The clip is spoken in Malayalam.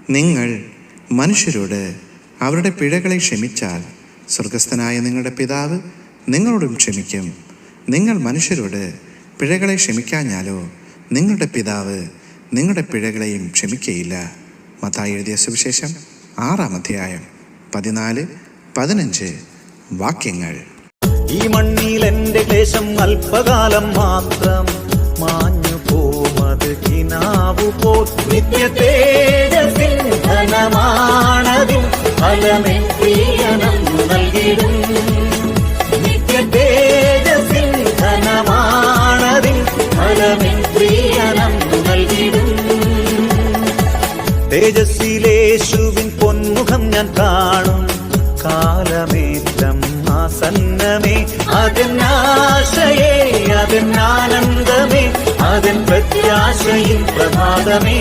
നിങ്ങൾ മനുഷ്യരോട് അവരുടെ പിഴകളെ ക്ഷമിച്ചാൽ സ്വർഗസ്ഥനായ നിങ്ങളുടെ പിതാവ് നിങ്ങളോടും ക്ഷമിക്കും. നിങ്ങൾ മനുഷ്യരോട് പിഴകളെ ക്ഷമിക്കാഞ്ഞാലോ നിങ്ങളുടെ പിതാവ് നിങ്ങളുടെ പിഴകളെയും ക്ഷമിക്കയില്ല. മത്തായി എഴുതിയ സുവിശേഷം 6-ാം അധ്യായം 14-15 വാക്യങ്ങൾ. ഈ മണ്ണിൽ എന്റെ ക്ലേശം അല്പകാലം മാത്രം, മാഞ്ഞു പോമത് കിനാവു പോൽ. നിത്യ തേജസ്സിൻ ധനമാണതിൻ ഫലമേ പ്രിയനം നൽകിടും. നിത്യ തേജസ്സിൻ ധനമാണതിൻ ഫലമേ പ്രിയനം നൽകിടും. തേജസ്സിലേശുവിൻ പൊന്മുഖം ഞാൻ കാണും കാലമേറ്റം ആസന്നമേ. അതിനാശയേ അതിനാനന്ദമേ, അതിൻ പ്രത്യാശയിൽ പ്രഭാതമേ.